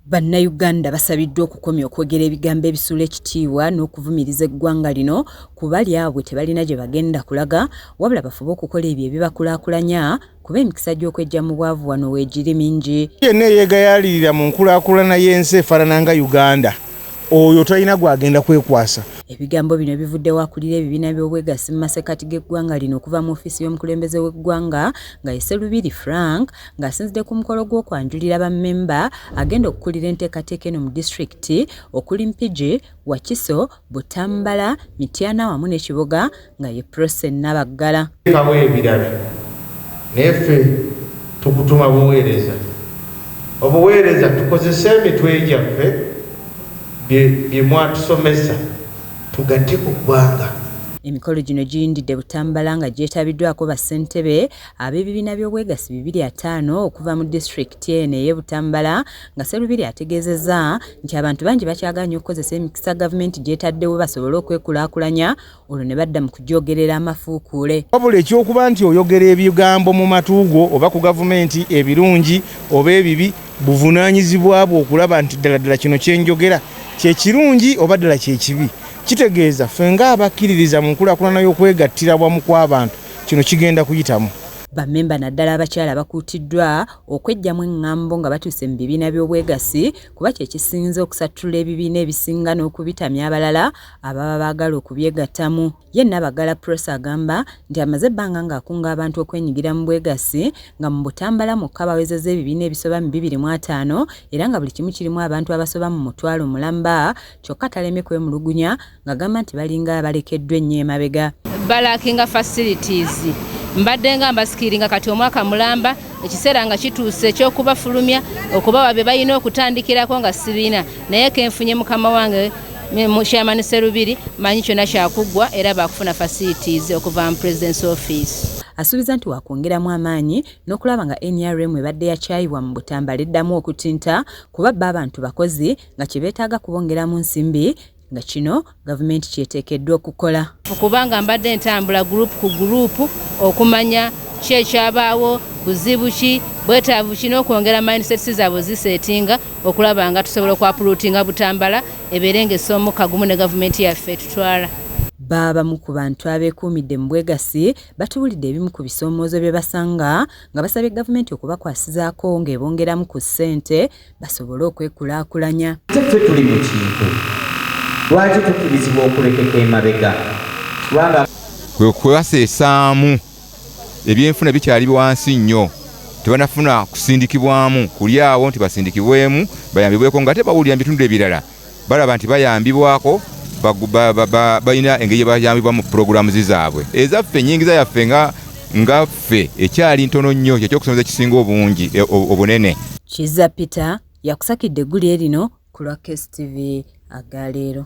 Bannayuganda basabiddwa okukomya okwogera ebigambo ebisuula ekitiibwa n'okuvumiriza eggwanga lino kuba lyabwe tebalina gye bagenda kulaga wabula bafube okukola ebyo ebibakulaakulanya kuba emikisa gy'okwejja mu bwavu wano weegiri mingi. Yenna eyeegayaalirira mu nkulaakulana y'ensi efaanana nga Uganda oyo talina gwagenda kwekwasa. Ebigambo bino bivuddewo akulira ebibiina by'obwegassi mu masekkati g'eggwanga lino okuva mu ofiisi y'omukulembeze w'eggwanga nga ye Sserubiri Frank ng'asinzidde ku mukolo gw'okwanjulira bammemba agenda okukulira enteekateeka eno mu disitulikiti okuli Mpigi, Wakiso, Butambala, Mityana wamu n'Ekiboga nga ye Prose Nabaggala. Kawo ebirala neffe tukutuma buweereza. Obuweereza tukozese emitwe gyaffe bye mwatusomesa tugatte ku ggwanga. Emikolo gino giyindidde Butambala nga gyetabiddwako bassentebe ab'ebibiina by'obwegassi 205 okuva mu disitulikiti eno ey'e Butambala nga Sserubiri ategeezezza nti abantu bangi bakyagaanye okukozesa emikisa gavumenti gyetaddewo basobole okwekulaakulanya olwo ne badda mu kujoogerera amafuukuule. Wabula ekyokuba nti oyogera ebigambo mu matuugo oba ku gavumenti ebirungi oba ebibi buvunaanyizibwa bwo okulaba nti ddala kino kyenjogera kye kirungi oba ddala kye kibi. Kitegeeza ffe ng'abakkiririza mu nkulaakulana y'okwegattira wamu kw'abantu kino kigenda kuyitamu. Bammemba naddala abakyala bakuutiddwa okweggyamu eŋŋambo nga batuuse mu bibiina by'obwegassi kuba kye kisinze okusatula ebibiina ebisinga n'okubitamya abalala ababa baagala okubyegattamu. Ye Nabaggala Prose agamba nti amaze ebbanga ng'akunga abantu okwenyigira mu bwegassi nga mu Butambala mukka bawezezza ebibiina ebisoba mu 205 era nga buli kimu kirimu abantu abasoba mu 1,000 mulamba kyokka taleme kwemulugunya ng'agamba nti balinga abalekeddwa ennyo emabega. Balakinga facilities mbadde nga mbasikiringa kati omwaka mulamba ekiseera nga kituuse ekyokubafulumya okubawa bye balina okutandikirako nga sibiina naye kenfunye mukama wange Chairman Sserubiri manyi kyonna kyakuggwa era bakufuna facilities okuva mu President's Office. Asuubiza nti wakwongeramu amaanyi n'okulaba nga NRM ebadde yakyayibwa mu Butambala eddamu okutinta kuba bba abantu bakozi nga kye beetaaga kubongeramu nsimbi nga kino gavumenti kyeteekeddwa okukola. Kubanga mbadde ntambula group ku group okumanya kyekyabaawo buzibu ki bwetaavu kino okwongera mindsets zaabwe ziseetinga okulaba nga tusobola okwapuluutinga Butambala ebeere ng'esoomuka gumu ne gavumenti yaffe etutwala. Babamu ku bantu abeekuumidde mu bwegassi batuwulidde ebimu ku bisoomoozo bye basanga nga basabye gavumenti okubakwasizaako ng'ebongeramu ku ssente basobole okwekulaakulanya. Ffe tuli mu kintu lwaki tukkirizibwa okulekeka emabega kwe kubaseesaamu ebyenfuna bikyali wansi nnyo tebanafuna kusindikibwamu kuli awo nti basindikibwemu bayambibweko nga tebawulira mu bitundu ebirala balaba nti bayambibwako balina engeri bayambibwa mu puroguramu zaabwe ezaffe enyingiza yaffe nga ffe ekyali ntono nnyo kyekyokusomesa kisinga obungi obunene. Kizza Peter yakusakidde eggulire lino ku lwa KSTV agaleero.